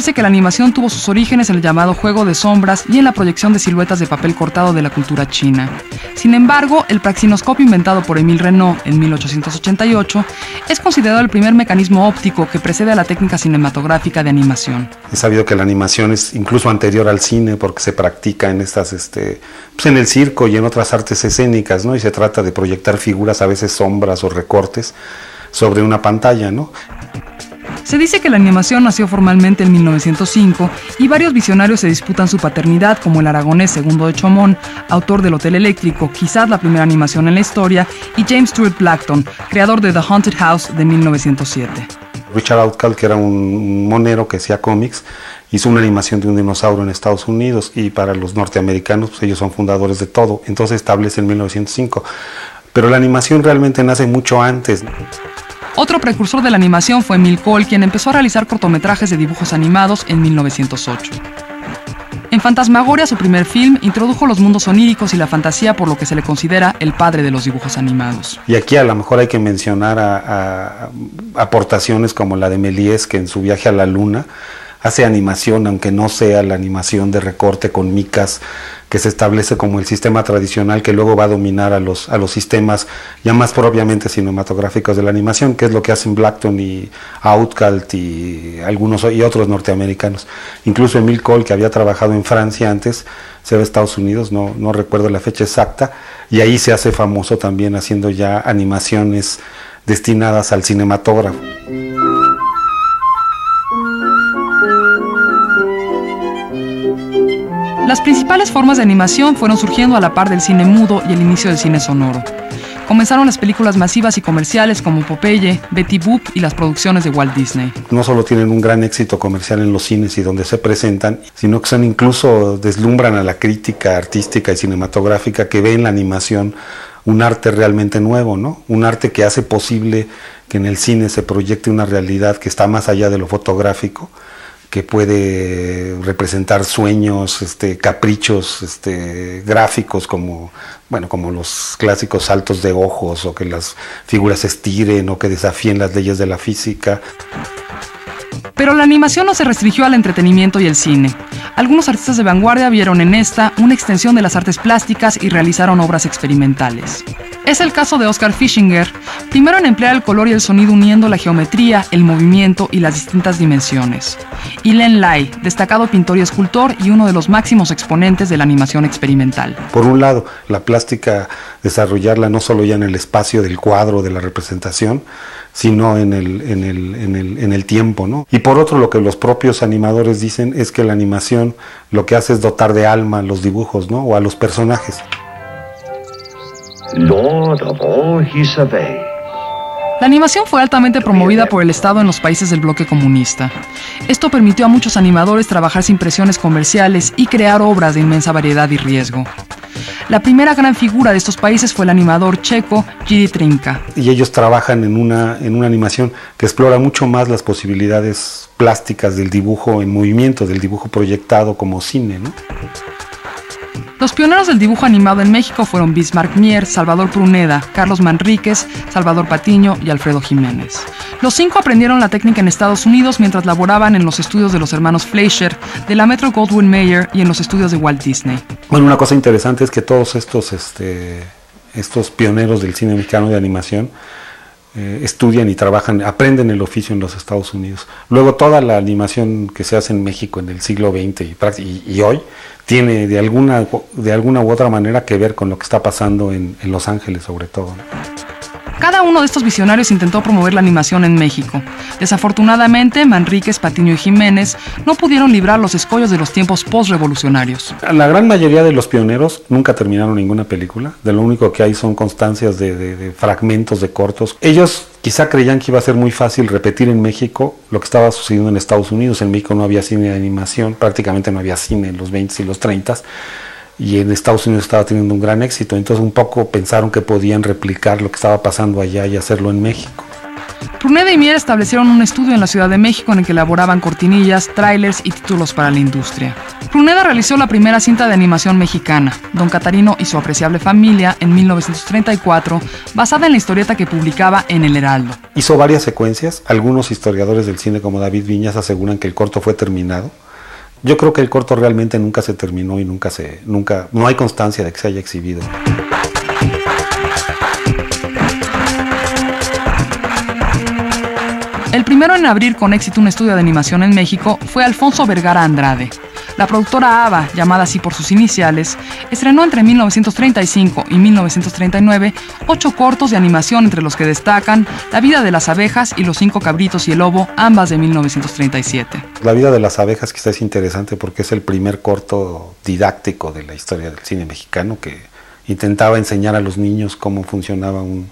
decirse que la animación tuvo sus orígenes en el llamado juego de sombras y en la proyección de siluetas de papel cortado de la cultura china. Sin embargo, el praxinoscopio inventado por Émile Renault en 1888 es considerado el primer mecanismo óptico que precede a la técnica cinematográfica de animación. Es sabido que la animación es incluso anterior al cine porque se practica en estas, pues en el circo y en otras artes escénicas, ¿no? Y se trata de proyectar figuras, a veces sombras o recortes, sobre una pantalla, ¿no? Se dice que la animación nació formalmente en 1905 y varios visionarios se disputan su paternidad, como el aragonés Segundo de Chomón, autor del Hotel Eléctrico, quizás la primera animación en la historia, y James Stewart Blackton, creador de The Haunted House de 1907. Richard Outcault, que era un monero que hacía cómics, hizo una animación de un dinosaurio en Estados Unidos, y para los norteamericanos, pues ellos son fundadores de todo, entonces establece en 1905. Pero la animación realmente nace mucho antes. Otro precursor de la animación fue Emile Cole, quien empezó a realizar cortometrajes de dibujos animados en 1908. En Fantasmagoria, su primer film, introdujo los mundos oníricos y la fantasía, por lo que se le considera el padre de los dibujos animados. Y aquí a lo mejor hay que mencionar a aportaciones como la de Méliès, que en su viaje a la luna hace animación, aunque no sea la animación de recorte con micas que se establece como el sistema tradicional que luego va a dominar a los sistemas ya más propiamente cinematográficos de la animación, que es lo que hacen Blackton y Outcault y algunos y otros norteamericanos. Incluso Emile Cole, que había trabajado en Francia antes, se va a Estados Unidos, no recuerdo la fecha exacta, y ahí se hace famoso también haciendo ya animaciones destinadas al cinematógrafo. Las principales formas de animación fueron surgiendo a la par del cine mudo y el inicio del cine sonoro. Comenzaron las películas masivas y comerciales como Popeye, Betty Boop y las producciones de Walt Disney. No solo tienen un gran éxito comercial en los cines y donde se presentan, sino que son incluso deslumbran a la crítica artística y cinematográfica que ve en la animación un arte realmente nuevo, ¿no? Un arte que hace posible que en el cine se proyecte una realidad que está más allá de lo fotográfico, que puede representar sueños, caprichos gráficos como los clásicos saltos de ojos, o que las figuras se estiren, o que desafíen las leyes de la física. Pero la animación no se restringió al entretenimiento y el cine. Algunos artistas de vanguardia vieron en esta una extensión de las artes plásticas y realizaron obras experimentales. Es el caso de Oskar Fischinger, primero en emplear el color y el sonido uniendo la geometría, el movimiento y las distintas dimensiones. Y Len Lai, destacado pintor y escultor y uno de los máximos exponentes de la animación experimental. Por un lado, la plástica, desarrollarla no solo ya en el espacio del cuadro, de la representación, sino en el tiempo, ¿no? Y por otro, lo que los propios animadores dicen es que la animación lo que hace es dotar de alma a los dibujos, ¿no? O a los personajes. Lord of all he surveyed. La animación fue altamente promovida por el Estado en los países del bloque comunista. Esto permitió a muchos animadores trabajar sin presiones comerciales y crear obras de inmensa variedad y riesgo. La primera gran figura de estos países fue el animador checo Jiří Trnka. Y ellos trabajan en una animación que explora mucho más las posibilidades plásticas del dibujo en movimiento, del dibujo proyectado como cine, ¿no? Los pioneros del dibujo animado en México fueron Bismarck Mier, Salvador Pruneda, Carlos Manríquez, Salvador Patiño y Alfredo Jiménez. Los 5 aprendieron la técnica en Estados Unidos mientras laboraban en los estudios de los hermanos Fleischer, de la Metro-Goldwyn-Mayer y en los estudios de Walt Disney. Bueno, una cosa interesante es que todos estos pioneros del cine mexicano de animación estudian y trabajan, aprenden el oficio en los Estados Unidos. Luego toda la animación que se hace en México en el siglo XX y hoy tiene de alguna u otra manera que ver con lo que está pasando en Los Ángeles, sobre todo, ¿no? Cada uno de estos visionarios intentó promover la animación en México. Desafortunadamente, Manríquez, Patiño y Jiménez no pudieron librar los escollos de los tiempos post-revolucionarios. La gran mayoría de los pioneros nunca terminaron ninguna película. De lo único que hay son constancias de fragmentos de cortos. Ellos quizá creían que iba a ser muy fácil repetir en México lo que estaba sucediendo en Estados Unidos. En México no había cine de animación, prácticamente no había cine en los 20s y los 30s. Y en Estados Unidos estaba teniendo un gran éxito, entonces un poco pensaron que podían replicar lo que estaba pasando allá y hacerlo en México. Pruneda y Mier establecieron un estudio en la Ciudad de México en el que elaboraban cortinillas, tráilers y títulos para la industria. Pruneda realizó la primera cinta de animación mexicana, Don Catarino y su apreciable familia, en 1934, basada en la historieta que publicaba en El Heraldo. Hizo varias secuencias. Algunos historiadores del cine, como David Viñas, aseguran que el corto fue terminado. Yo creo que el corto realmente nunca se terminó y no hay constancia de que se haya exhibido. El primero en abrir con éxito un estudio de animación en México fue Alfonso Vergara Andrade. La productora ABA, llamada así por sus iniciales, estrenó entre 1935 y 1939 8 cortos de animación, entre los que destacan La vida de las abejas y Los 5 cabritos y el lobo, ambas de 1937. La vida de las abejas quizás es interesante porque es el primer corto didáctico de la historia del cine mexicano que intentaba enseñar a los niños cómo funcionaba un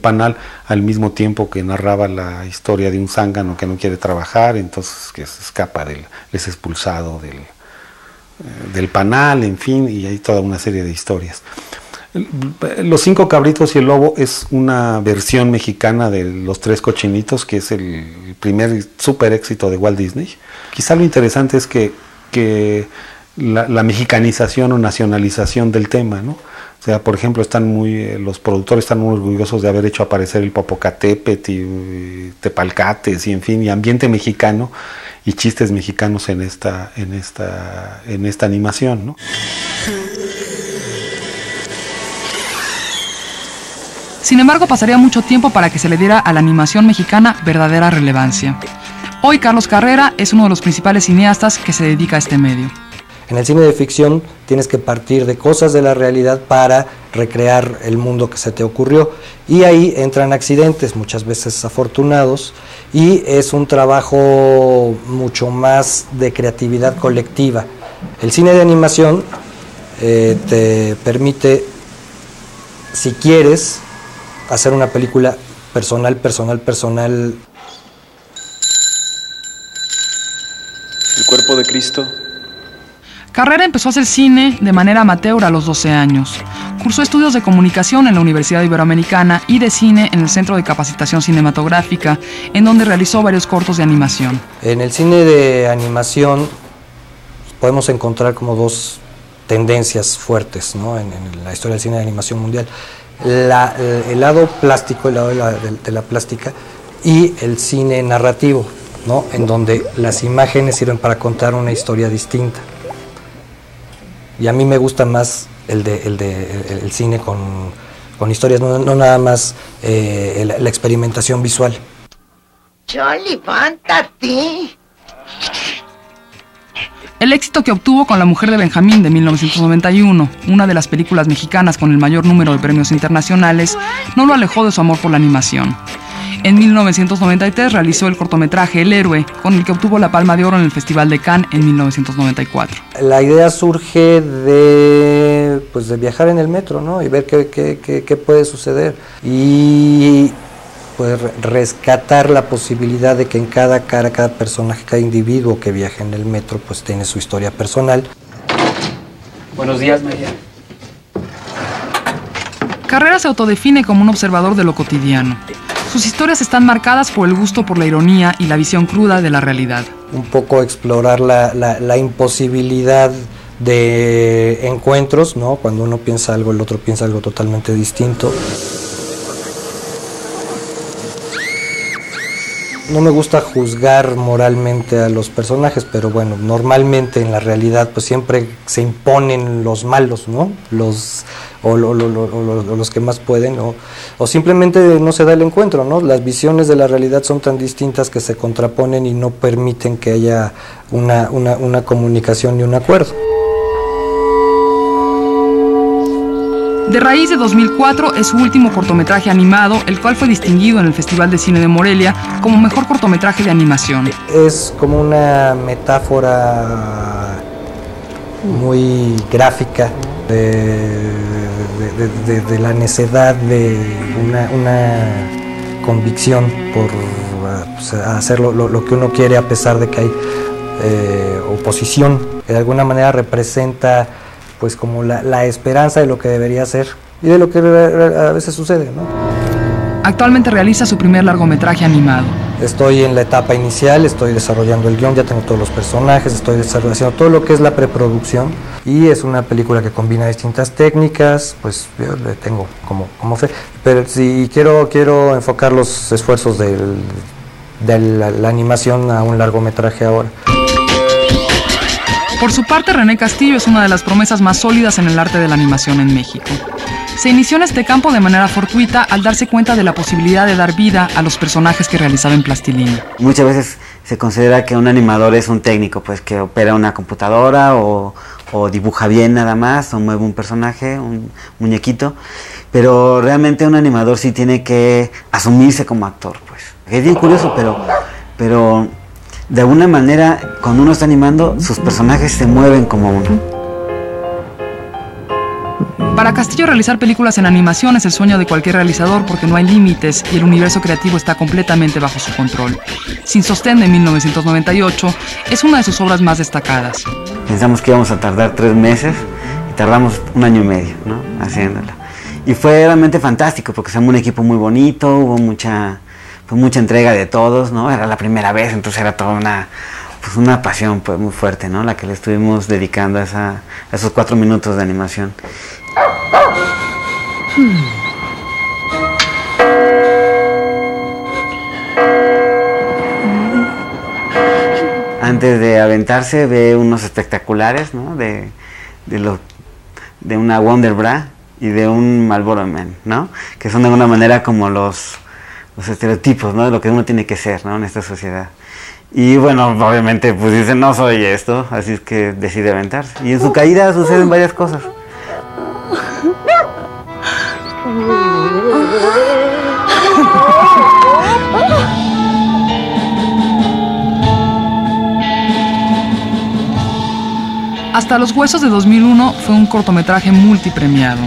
panal, al mismo tiempo que narraba la historia de un zángano que no quiere trabajar, entonces que se escapa es expulsado del panal, en fin, y hay toda una serie de historias. Los 5 cabritos y el lobo es una versión mexicana de Los 3 cochinitos, que es el primer super éxito de Walt Disney. Quizá lo interesante es que la mexicanización o nacionalización del tema, ¿no? O sea, por ejemplo, los productores están muy orgullosos de haber hecho aparecer el Popocatépetl y Tepalcates y en fin, y ambiente mexicano y chistes mexicanos en esta animación, ¿no? Sin embargo, pasaría mucho tiempo para que se le diera a la animación mexicana verdadera relevancia. Hoy Carlos Carrera es uno de los principales cineastas que se dedica a este medio. En el cine de ficción tienes que partir de cosas de la realidad para recrear el mundo que se te ocurrió, y ahí entran accidentes, muchas veces afortunados, y es un trabajo mucho más de creatividad colectiva. El cine de animación te permite, si quieres, hacer una película personal. El cuerpo de Cristo. Carrera empezó a hacer cine de manera amateur a los 12 años. Cursó estudios de comunicación en la Universidad Iberoamericana y de cine en el Centro de Capacitación Cinematográfica, en donde realizó varios cortos de animación. En el cine de animación podemos encontrar como dos tendencias fuertes, ¿no? en la historia del cine de animación mundial. El lado plástico, el lado de la plástica, y el cine narrativo, ¿no? En donde las imágenes sirven para contar una historia distinta. Y a mí me gusta más el cine con historias, no nada más la experimentación visual. ¡Yo, levántate! El éxito que obtuvo con La mujer de Benjamín de 1991, una de las películas mexicanas con el mayor número de premios internacionales, no lo alejó de su amor por la animación. En 1993 realizó el cortometraje El héroe, con el que obtuvo la Palma de Oro en el Festival de Cannes en 1994. La idea surge de viajar en el metro, ¿no? Y ver qué puede suceder. Y pues rescatar la posibilidad de que en cada personaje, cada individuo que viaja en el metro, pues tiene su historia personal. Buenos días, María. Carrera se autodefine como un observador de lo cotidiano. Sus historias están marcadas por el gusto por la ironía y la visión cruda de la realidad. Un poco explorar la imposibilidad de encuentros, ¿no? Cuando uno piensa algo, el otro piensa algo totalmente distinto. No me gusta juzgar moralmente a los personajes, pero bueno, normalmente en la realidad pues siempre se imponen los malos, ¿no? Los que más pueden, o simplemente no se da el encuentro, ¿no? Las visiones de la realidad son tan distintas que se contraponen y no permiten que haya una comunicación y un acuerdo. De Raíz de 2004 es su último cortometraje animado, el cual fue distinguido en el Festival de Cine de Morelia como mejor cortometraje de animación. Es como una metáfora muy gráfica de la necedad de una convicción por hacer lo que uno quiere a pesar de que hay oposición, que de alguna manera representa pues como la esperanza de lo que debería ser y de lo que a veces sucede, ¿no? Actualmente realiza su primer largometraje animado. Estoy en la etapa inicial, estoy desarrollando el guión, ya tengo todos los personajes, estoy haciendo todo lo que es la preproducción, y es una película que combina distintas técnicas, pues yo le tengo como fe, pero si quiero enfocar los esfuerzos de la animación a un largometraje ahora. Por su parte, René Castillo es una de las promesas más sólidas en el arte de la animación en México. Se inició en este campo de manera fortuita al darse cuenta de la posibilidad de dar vida a los personajes que realizaba en plastilina. Muchas veces se considera que un animador es un técnico, pues que opera una computadora o dibuja bien nada más, o mueve un personaje, un muñequito, pero realmente un animador sí tiene que asumirse como actor, pues. Es bien curioso, pero de alguna manera cuando uno está animando, sus personajes se mueven como uno. Para Castillo, realizar películas en animación es el sueño de cualquier realizador porque no hay límites y el universo creativo está completamente bajo su control. Sin Sostén, de 1998, es una de sus obras más destacadas. Pensamos que íbamos a tardar 3 meses y tardamos 1 año y medio, ¿no?, haciéndola. Y fue realmente fantástico porque se armó un equipo muy bonito, hubo mucha entrega de todos, ¿no? Era la primera vez, entonces era toda una pasión, pues, muy fuerte, ¿no?, la que le estuvimos dedicando a esos 4 minutos de animación. Antes de aventarse ve unos espectaculares, ¿no?, de una Wonder Bra y de un Marlboro Man, ¿no?, que son de alguna manera como los estereotipos, ¿no?, de lo que uno tiene que ser, ¿no?, en esta sociedad. Y bueno, obviamente pues dice, no soy esto, así es que decide aventarse. Y en su caída suceden varias cosas. Hasta los Huesos, de 2001, fue un cortometraje multipremiado.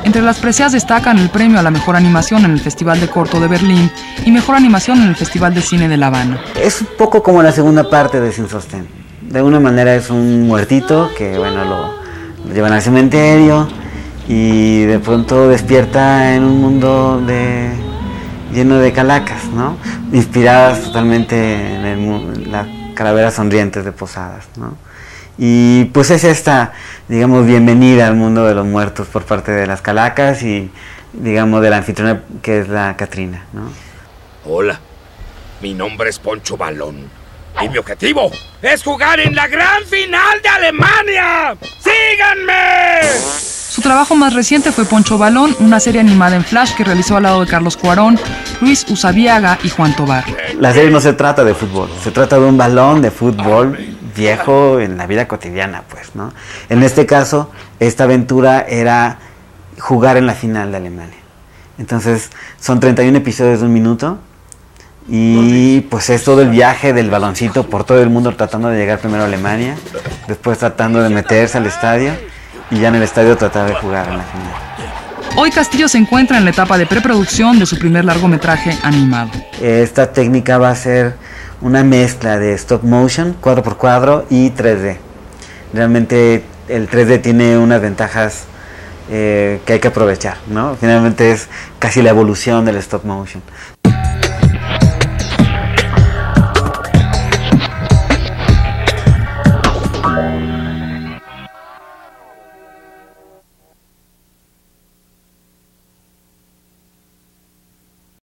Entre las preseas destacan el premio a la mejor animación en el Festival de Corto de Berlín y mejor animación en el Festival de Cine de La Habana. Es un poco como la segunda parte de Sin Sostén. De alguna manera es un muertito que, bueno, lo llevan al cementerio y de pronto despierta en un mundo lleno de calacas, ¿no?, inspiradas totalmente en las calaveras sonrientes de Posadas, ¿no? Y pues es esta, digamos, bienvenida al mundo de los muertos por parte de las calacas y, digamos, de la anfitriona, que es la Catrina, ¿no? Hola, mi nombre es Poncho Balón y mi objetivo es jugar en la gran final de Alemania. ¡Síganme! Su trabajo más reciente fue Poncho Balón, una serie animada en Flash que realizó al lado de Carlos Cuarón, Luis Usabiaga y Juan Tobar. La serie no se trata de fútbol, se trata de un balón de fútbol viejo en la vida cotidiana, pues, ¿no? En este caso, esta aventura era jugar en la final de Alemania. Entonces, son 31 episodios de 1 minuto y pues es todo el viaje del baloncito por todo el mundo tratando de llegar primero a Alemania, después tratando de meterse al estadio y ya en el estadio tratar de jugar en la final. Hoy Castillo se encuentra en la etapa de preproducción de su primer largometraje animado. Esta técnica va a ser una mezcla de stop motion, cuadro por cuadro, y 3D. Realmente el 3D tiene unas ventajas que hay que aprovechar, ¿no? Finalmente es casi la evolución del stop motion.